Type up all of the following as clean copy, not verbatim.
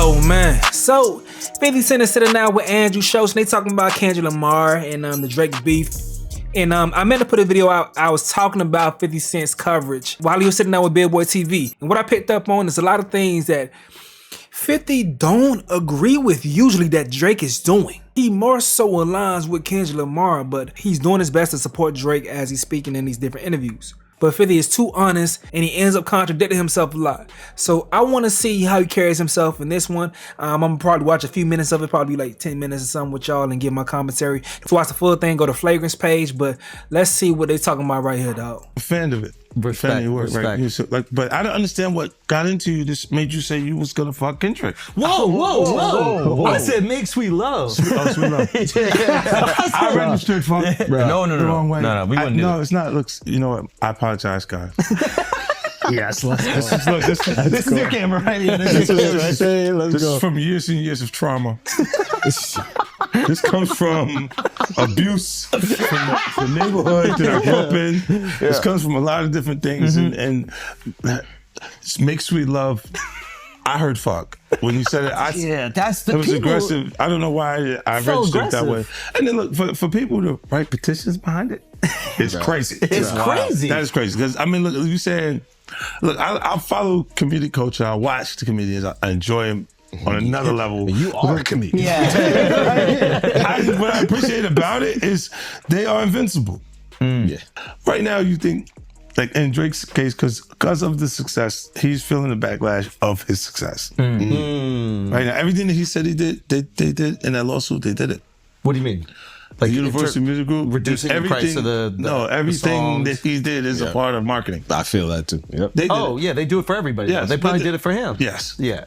Oh man, so 50 Cent is sitting down with Andrew Schulz and they talking about Kendrick Lamar and the Drake beef. And I meant to put a video out. I was talking about 50 Cent's coverage while he was sitting down with Billboard TV. And what I picked up on is a lot of things that 50 don't agree with usually that Drake is doing. He more so aligns with Kendrick Lamar, but he's doing his best to support Drake as he's speaking in these different interviews. But 50 is too honest and he ends up contradicting himself a lot. So I want to see how he carries himself in this one. I'm gonna probably watch a few minutes of it, probably like 10 minutes or something with y'all and give my commentary. To watch the full thing, go to Flagrant's page, but let's see what they talking about right here, dog. I'm a fan of it. Respect. Right? So, but I don't understand what got into you. This made you say you was gonna fuck Kendrick. Whoa. I said make sweet love. Sweet love. I registered fuck. No. The wrong way. No, we wouldn't do No, it's not. Looks. You know what? I apologize, guys. Yes, let's go. This is your camera right here. This is from years and years of trauma. This comes from abuse from the neighborhood that I grew up in. Yeah. This comes from a lot of different things. And make sweet love. I heard fuck. When you said it, that's the it was aggressive. I don't know why I registered that way. And then look, for people to write petitions behind it, it's crazy. It's crazy. That is crazy. Because, I mean, look, you saying, look, I follow comedic culture. I watch the comedians. I enjoy them on another level. You are a comedian. Yeah. What I appreciate about it is they are invincible. Yeah. Right now, you think, like in Drake's case, because of the success, he's feeling the backlash of his success. Right now, everything that he said he did, they did in that lawsuit. They did it. What do you mean? Like Universal Music Group, reducing the price of everything that he did is a part of marketing. I feel that too. Yep. They did they do it for everybody. Yes, they probably did it for him. Yes. Yeah.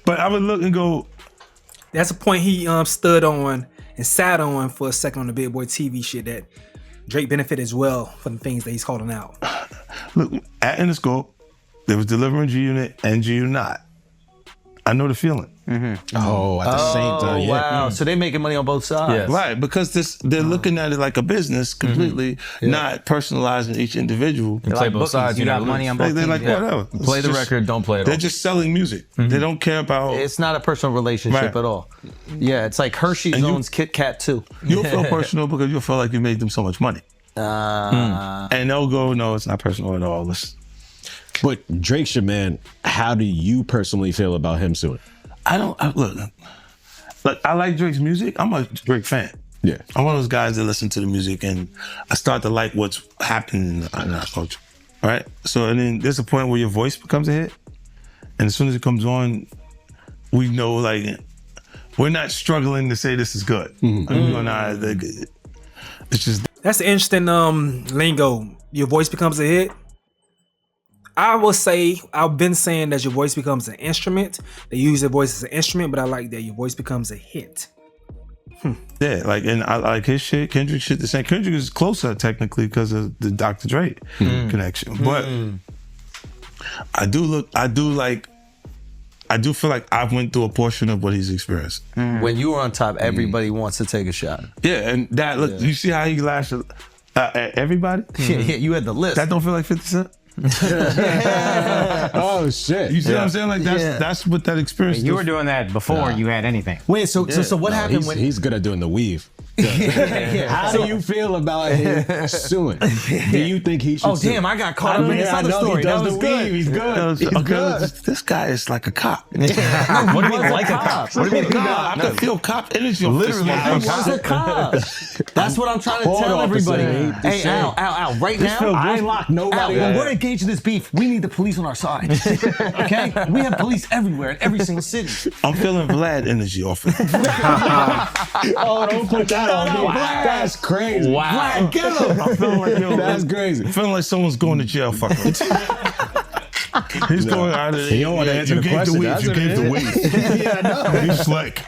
But I would look and go. That's a point he stood on and sat on for a second on the Billboard TV shit that Drake benefited as well from the things that he's calling out. Look, at Interscope, there was delivering G-Unit and G-Unit not. I know the feeling. Oh, at the same time. Yeah. Wow. So they making money on both sides. Yes. Right, because they're looking at it like a business completely, not personalizing each individual. You play both sides. You got money on both They're like, teams. whatever. Play the record, don't play it They're all. just selling music. They don't care about... It's not a personal relationship at all. Yeah, it's like Hershey's owns Kit Kat too. You'll feel personal because you'll feel like you made them so much money. And they'll go, no, it's not personal at all. But Drake's your man. How do you personally feel about him suing? Look, I like Drake's music. I'm a Drake fan. Yeah. I'm one of those guys that listen to the music and I start to like what's happening in our culture. All right? So, and then there's a point where your voice becomes a hit. And as soon as it comes on, we know, like, we're not struggling to say this is good. It's just... That's an interesting lingo. Your voice becomes a hit. I will say, I've been saying that your voice becomes an instrument. They use their voice as an instrument, but I like that your voice becomes a hit. Yeah, like, and I like his shit. Kendrick shit the same. Kendrick is closer technically because of the Dr. Dre connection. But I do feel like I went through a portion of what he's experienced. When you were on top, everybody wants to take a shot. Yeah, and that, look, you see how he lashed at everybody? Yeah, you had the list. That don't feel like 50 Cent? Oh shit! You see what I'm saying? Like that's what that experience. You were doing that before you had anything. Wait, so what happened when he's good at doing the weave? How do you feel about him suing? Do you think he should? Oh damn! I got caught up in this other story. That was good. He's good. This guy is like a cop. What do you mean like a cop? What do you mean? I can feel cop energy. Literally, I was a cop. That's what I'm trying to tell everybody. Hey, Al, right now, I ain't locked nobody. When we're engaged in this beef, we need the police on our side. Okay? We have police everywhere in every single city. I'm feeling Vlad energy off it. Oh, don't put that on me. That's crazy. Wow. Vlad, get him. I'm feeling like, yo, that's crazy. I'm feeling like someone's going to jail. Fuck it. He's going out of there. You don't want to answer the question. You gave the weed. Yeah, I know. He's slick.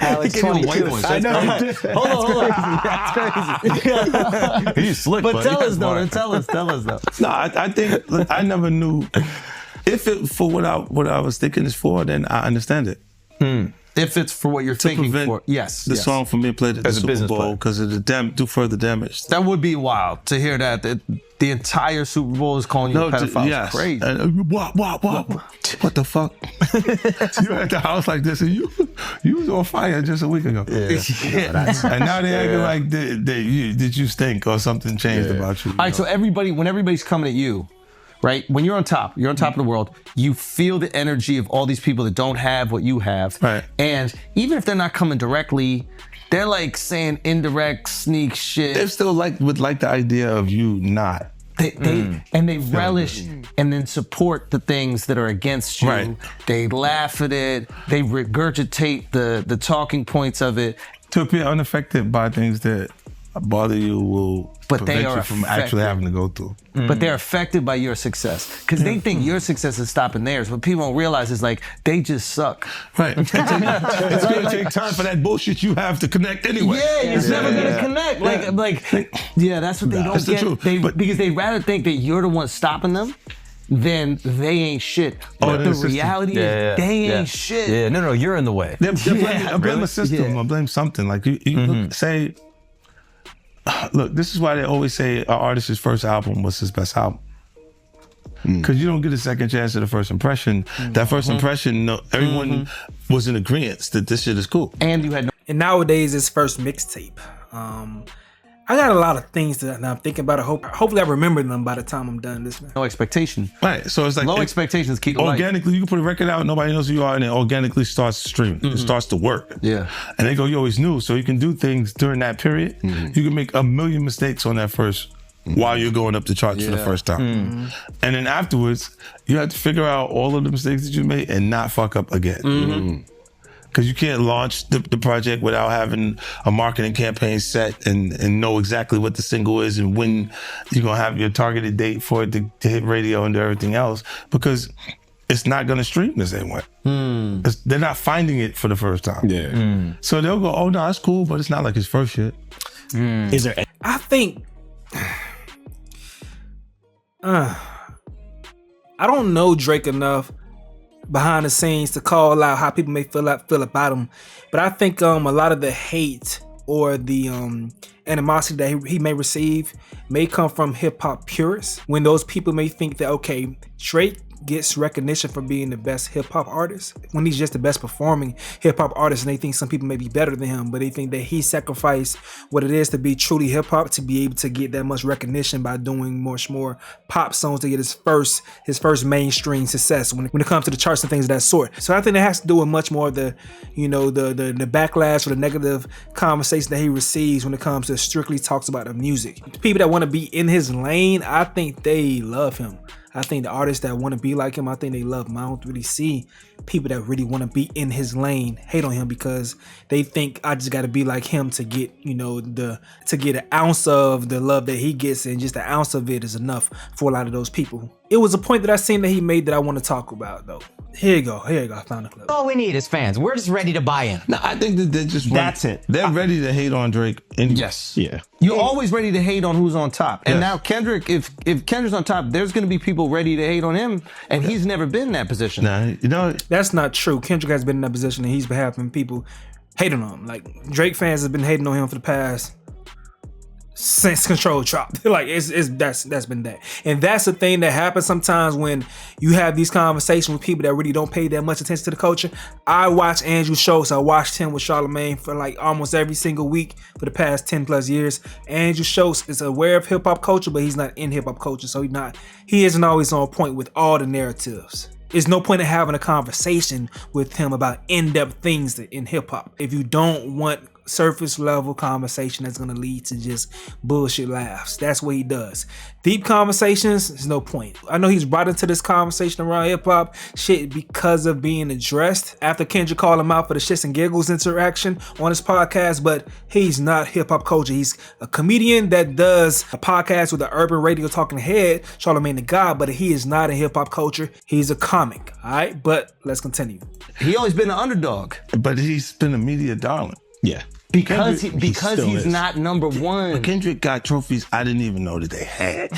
Alex, 20 white ones. I know. Hold on. That's crazy. He's slick, but tell us though. No, I think, look, I never knew. If it for what I was thinking is for, then I understand it. If it's for what you're thinking for, yes. The song for me played at the As a Super business Bowl because of the do further damage. That would be wild to hear that The entire Super Bowl is calling you a pedophile. Yes. Crazy. What the fuck? You at the house like this, and you was on fire just a week ago. And now they acting like did you stink or something changed about you? All right, so when everybody's coming at you, right? When you're on top of the world, you feel the energy of all these people that don't have what you have. Right. And even if they're not coming directly, they're like saying indirect sneak shit. They still would like the idea of you not. They relish and then support the things that are against you. Right. They laugh at it. They regurgitate the talking points of it. To appear unaffected by things that bother you will prevent you from actually having to go through. But they're affected by your success because they think your success is stopping theirs. What people don't realize is like they just suck. Right. It's gonna take time for that bullshit you have to connect anyway. Yeah, it's never gonna connect. That's what they don't get. Because they rather think that you're the one stopping them than they ain't shit. But the reality is they ain't shit. Yeah, no, you're in the way. I blame a system. I blame something. Like you say. Look, this is why they always say an artist's first album was his best album. Because you don't get a second chance at the first impression. That first impression, everyone was in agreement that this shit is cool. And you had And nowadays, his first mixtape. I got a lot of things that I'm thinking about. Hopefully I remember them by the time I'm done listening. no expectation. Right, so it's like Low expectations keep life. organically. You can put a record out, nobody knows who you are, and it organically starts streaming. It starts to work. Yeah. And they go, you always knew, so you can do things during that period. You can make a million mistakes on that first while you're going up the charts for the first time. And then afterwards, you have to figure out all of the mistakes that you made and not fuck up again. Because you can't launch the project without having a marketing campaign set and know exactly what the single is and when you're going to have your targeted date for it to hit radio and do everything else, because it's not going to stream the same way. They're not finding it for the first time. So they'll go, oh, no, that's cool, but it's not like his first shit. Is there? I think I don't know Drake enough behind the scenes to call out how people may feel about him, but I think a lot of the hate or the animosity that he may receive may come from hip-hop purists, when those people may think that, okay, Drake gets recognition for being the best hip-hop artist when he's just the best performing hip-hop artist, and they think some people may be better than him, but they think that he sacrificed what it is to be truly hip-hop to be able to get that much recognition by doing much more pop songs to get his first mainstream success when it comes to the charts and things of that sort. So I think it has to do with much more of the backlash or the negative conversation that he receives when it comes to strictly talks about the music. The people that want to be in his lane, I think they love him. I think the artists that want to be like him, I think they love him. I don't really see people that really want to be in his lane hate on him because they think I just got to be like him to get, to get an ounce of the love that he gets, and just an ounce of it is enough for a lot of those people. It was a point that I seen that he made that I want to talk about though. Here you go. I found the clip. All we need is fans. We're just ready to buy in. No, I think that they're just That's it. They're ready to hate on Drake. Yes. Yeah. You're always ready to hate on who's on top. And now Kendrick, if Kendrick's on top, there's going to be people ready to hate on him, and he's never been in that position. Nah, That's not true. Kendrick has been in that position, and he's been having people hating on him. Like Drake fans have been hating on him for the past since Control dropped. Like that's been that. And that's the thing that happens sometimes when you have these conversations with people that really don't pay that much attention to the culture. I watch Andrew Schulz. I watched him with Charlamagne for like almost every single week for the past 10 plus years. Andrew Schulz is aware of hip hop culture, but he's not in hip hop culture, so he isn't always on point with all the narratives. There's no point in having a conversation with him about in-depth things in hip hop if you don't want surface level conversation that's gonna lead to just bullshit laughs. That's what he does. Deep conversations, there's no point. I know he's brought into this conversation around hip hop shit because of being addressed after Kendrick called him out for the shits and giggles interaction on his podcast, but he's not hip hop culture. He's a comedian that does a podcast with an urban radio talking head, Charlamagne the God, but he is not in hip hop culture. He's a comic. All right, but let's continue. He always been an underdog, but he's been a media darling. Yeah. Because he's not number one. But Kendrick got trophies I didn't even know that they had.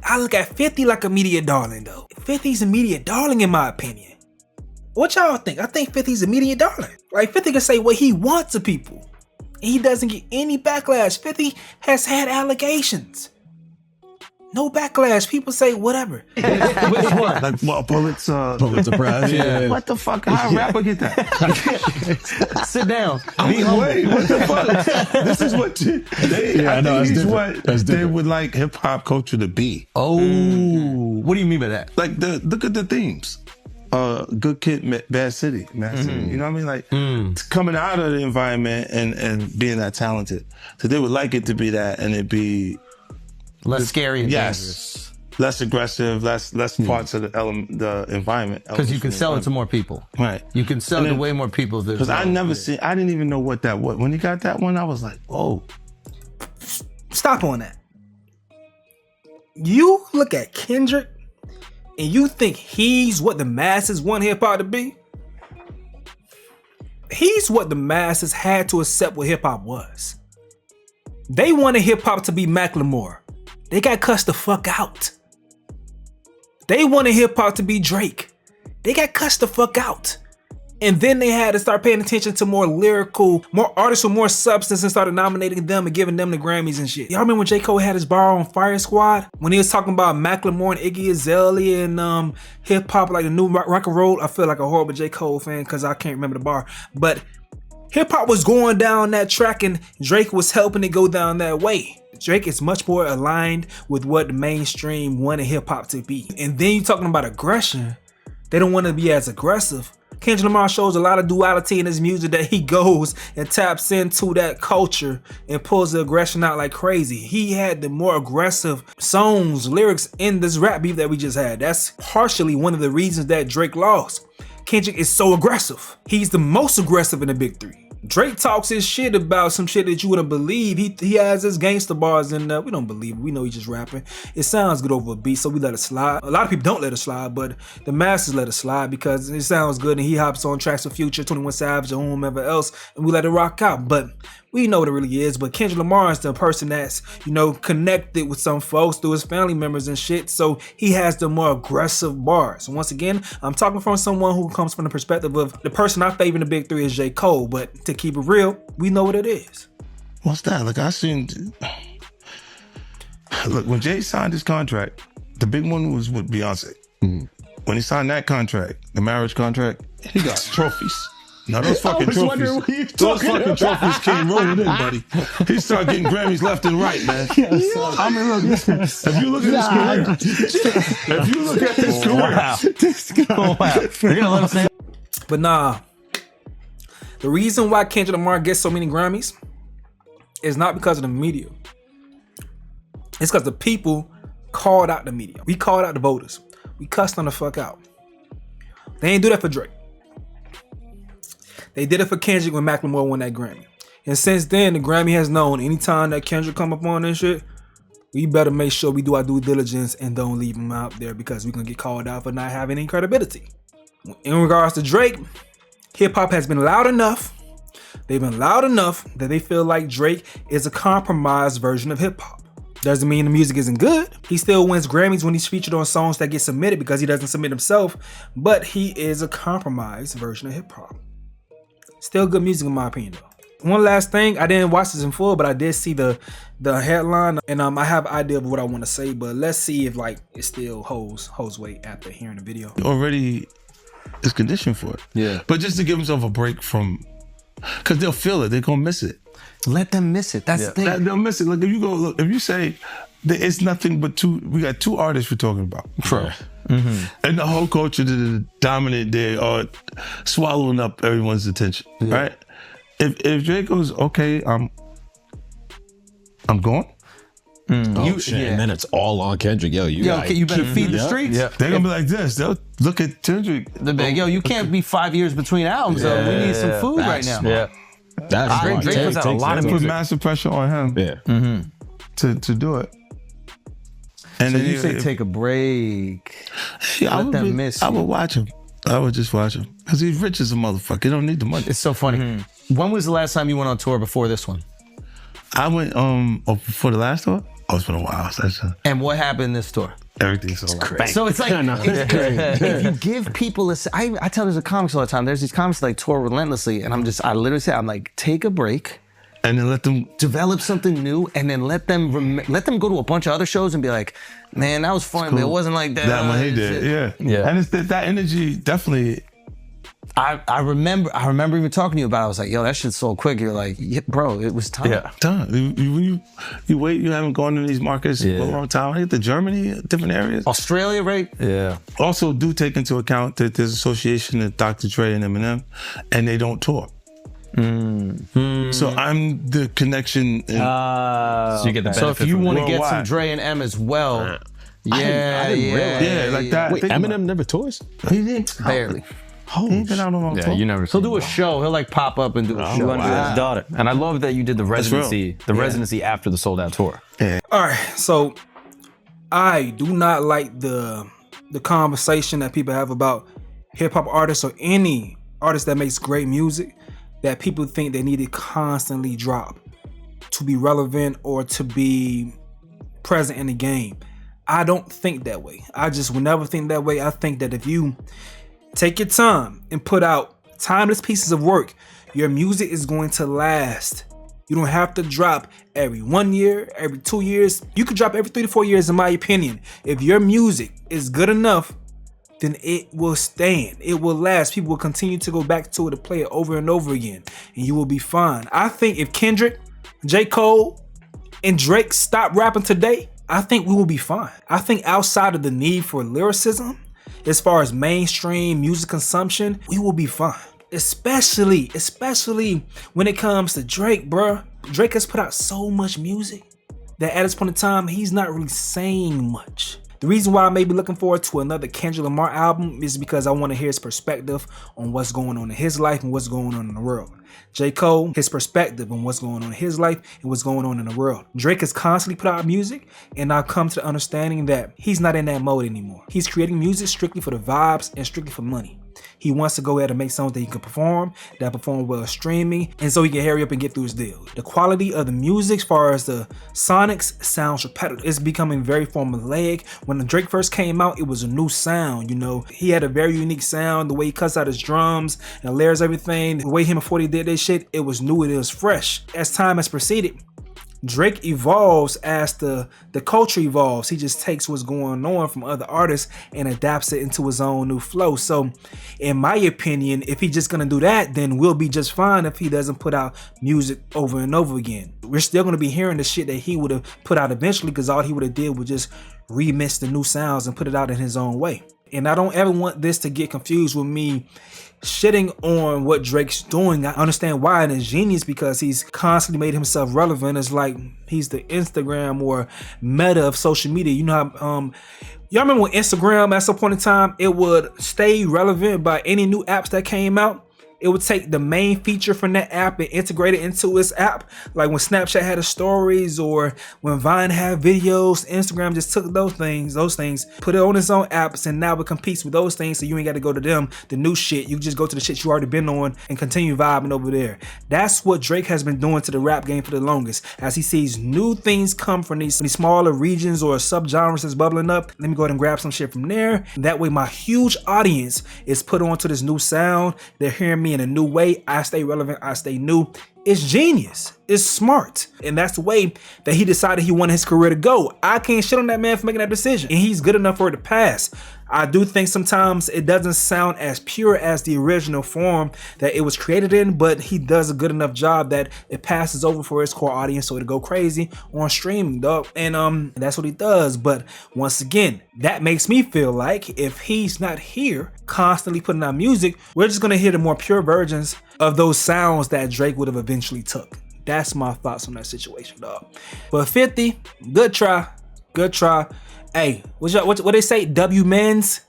I look at 50 like a media darling though. 50's a media darling in my opinion. What y'all think? I think 50's a media darling. Like 50 can say what he wants to people. And he doesn't get any backlash. 50 has had allegations. No backlash. People say whatever. Which one? Like Pulitzer Prize. Yeah. What the fuck? How a rapper get that? Sit down. Wait, what the fuck? This is what they would like hip hop culture to be. Oh, what do you mean by that? Like look at the themes. Good Kid, Bad City, Mad City. You know what I mean? Like coming out of the environment and being that talented. So they would like it to be that, and it'd be less scary and dangerous. Less aggressive, less parts of the environment. Because you can sell it to more people. Right. You can sell it to way more people. Because I didn't even know what that was. When he got that one, I was like, whoa. Stop on that. You look at Kendrick and you think he's what the masses want hip hop to be? He's what the masses had to accept what hip hop was. They wanted hip hop to be Macklemore. They got cussed the fuck out. They wanted hip hop to be Drake. They got cussed the fuck out. And then they had to start paying attention to more lyrical, more artists with more substance and started nominating them and giving them the Grammys and shit. Y'all remember when J. Cole had his bar on Fire Squad? When he was talking about Macklemore and Iggy Azalea and hip hop, like the new rock and roll. I feel like a horrible J. Cole fan because I can't remember the bar. But hip hop was going down that track and Drake was helping it go down that way. Drake is much more aligned with what the mainstream wanted hip hop to be. And then you're talking about aggression. They don't want to be as aggressive. Kendrick Lamar shows a lot of duality in his music, that he goes and taps into that culture and pulls the aggression out like crazy. He had the more aggressive songs, lyrics in this rap beef that we just had. That's partially one of the reasons that Drake lost. Kendrick is so aggressive. He's the most aggressive in the big three. Drake talks his shit about some shit that you wouldn't believe. He has his gangster bars and we don't believe it. We know he's just rapping. It sounds good over a beat, so we let it slide. A lot of people don't let it slide, but the masses let it slide because it sounds good and he hops on tracks with Future, 21 Savage, or whomever else, and we let it rock out. But we know what it really is. But Kendrick Lamar is the person that's, connected with some folks through his family members and shit. So he has the more aggressive bars. Once again, I'm talking from someone who comes from the perspective of the person I favor in the big three is J. Cole. But to keep it real, we know what it is. What's that? Like look, when Jay signed his contract, the big one was with Beyonce. When he signed that contract, the marriage contract, he got trophies. Now those fucking trophies came rolling in, buddy. He started getting Grammys left and right, man. I mean, look, if you look at his career, You're gonna let him say. But nah, the reason why Kendrick Lamar gets so many Grammys is not because of the media. It's because the people called out the media. We called out the voters. We cussed them the fuck out. They ain't do that for Drake. They did it for Kendrick when Macklemore won that Grammy. And since then, the Grammy has known anytime that Kendrick come up on this shit, we better make sure we do our due diligence and don't leave him out there because we're going to get called out for not having any credibility. In regards to Drake, hip-hop has been loud enough. They've been loud enough that they feel like Drake is a compromised version of hip-hop. Doesn't mean the music isn't good. He still wins Grammys when he's featured on songs that get submitted because he doesn't submit himself, but he is a compromised version of hip-hop. Still good music in my opinion though. One last thing, I didn't watch this in full, but I did see the headline and I have an idea of what I want to say, but let's see if it still holds weight after hearing the video. Already is conditioned for it. Yeah. But just to give himself a break from, because they'll feel it, they're gonna miss it. Let them miss it. That's the thing. They'll miss it. Look, if you say it's nothing but we got two artists we're talking about. True. Mm-hmm. And the whole culture the dominant, they are swallowing up everyone's attention, right? If Drake goes, okay, I'm going. And then it's all on Kendrick. You better feed the streets. Yeah. They're gonna be like this. They'll look at Kendrick. They'll be like, you can't be 5 years between albums. We need some food right now. Yeah. That's Drake puts out a lot of music. Put massive pressure on him. Yeah. To do it. And so then you say take a break. I would watch him. I would just watch him. Because he's rich as a motherfucker. He don't need the money. It's so funny. When was the last time you went on tour before this one? I went before the last tour? Oh, it's been a while. And what happened this tour? Everything's so crazy. So it's like, if you give people I tell there's a comics all the time. There's these comics that tour relentlessly. And I literally say, I'm like, take a break. and then let them develop something new, and then let them go to a bunch of other shows and be like, man, that was fun, but it wasn't like that. That one he did, yeah. And it's that energy definitely. I remember even talking to you about it. I was like, yo, that shit's so quick. You're like, yeah, bro, it was time. Yeah, time. You wait, you haven't gone to these markets for a long time. I get to Germany, different areas. Australia, right? Yeah. Also, do take into account that there's association with Dr. Dre and Eminem, and they don't tour. So I'm the connection. So you get the benefit. So if you want to get some worldwide. Dre and M as well, I didn't realize. Yeah, like that. Wait, Eminem never tours? He did. barely. He ain't been out on tour. You never. He'll do a show. He'll like pop up and do a show. His daughter. And I love that you did the residency, residency after the sold out tour. All right, so I do not like the conversation that people have about hip hop artists or any artist that makes great music, that people think they need to constantly drop to be relevant or to be present in the game. I don't think that way. I just will never think that way. I think that if you take your time and put out timeless pieces of work, your music is going to last. You don't have to drop every 1 year, every 2 years. You could drop every 3 to 4 years, in my opinion. If your music is good enough, then it will stand. It will last. People will continue to go back to it and play it over and over again, and you will be fine. I think if Kendrick, J. Cole, and Drake stop rapping today, I think we will be fine. I think outside of the need for lyricism, as far as mainstream music consumption, we will be fine. Especially when it comes to Drake, bruh. Drake has put out so much music that at this point in time, he's not really saying much. The reason why I may be looking forward to another Kendrick Lamar album is because I want to hear his perspective on what's going on in his life and what's going on in the world. J. Cole, his perspective on what's going on in his life and what's going on in the world. Drake has constantly put out music, and I've come to the understanding that he's not in that mode anymore. He's creating music strictly for the vibes and strictly for money. He wants to go ahead and make songs that he can perform, that perform well streaming, and so he can hurry up and get through his deal. The quality of the music, as far as the sonics, sounds repetitive. It's becoming very formulaic. When the Drake first came out, it was a new sound, you know. He had a very unique sound, the way he cuts out his drums and layers everything, the way him and 40 did that shit, it was new, it was fresh. As time has proceeded, Drake evolves as the culture evolves. He just takes what's going on from other artists and adapts it into his own new flow. So in my opinion, if he's just gonna do that, then we'll be just fine if he doesn't put out music over and over again. We're still gonna be hearing the shit that he would have put out eventually, because all he would have did was just remix the new sounds and put it out in his own way. And I don't ever want this to get confused with me shitting on what Drake's doing. I understand why, and it's genius because he's constantly made himself relevant. It's like he's the Instagram or meta of social media. You know how y'all remember when Instagram at some point in time it would stay relevant by any new apps that came out? It would take the main feature from that app and integrate it into its app. Like when Snapchat had the stories, or when Vine had videos, Instagram just took those things, put it on its own apps, and now it competes with those things, so you ain't got to go to them, the new shit. You just go to the shit you already been on and continue vibing over there. That's what Drake has been doing to the rap game for the longest. As he sees new things come from these smaller regions or subgenres that's bubbling up, let me go ahead and grab some shit from there. That way my huge audience is put onto this new sound. They're hearing me in a new way. I stay relevant, I stay new. It's genius. It's smart. And that's the way that he decided he wanted his career to go. I can't shit on that man for making that decision. And he's good enough for it to pass. I do think sometimes it doesn't sound as pure as the original form that it was created in, but he does a good enough job that it passes over for his core audience, so it'll go crazy on streaming, dog. And that's what he does. But once again, that makes me feel like if he's not here constantly putting out music, we're just gonna hear the more pure versions of those sounds that Drake would have eventually took. That's my thoughts on that situation, dog. But 50, good try. Hey, what they say? W-mans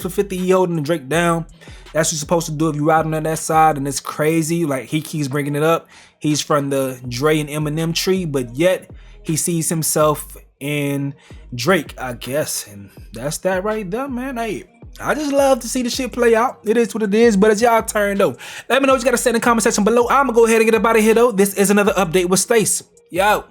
for 50. He holding the Drake down. That's what you're supposed to do if you riding on that side. And it's crazy. Like, he keeps bringing it up. He's from the Dre and Eminem tree, but yet he sees himself in Drake, I guess. And that's that right there, man. Hey, I just love to see the shit play out. It is what it is, but it's y'all turn though. Let me know what you got to say in the comment section below. I'm gonna go ahead and get up out of here though. This is another update with Stace. Yo.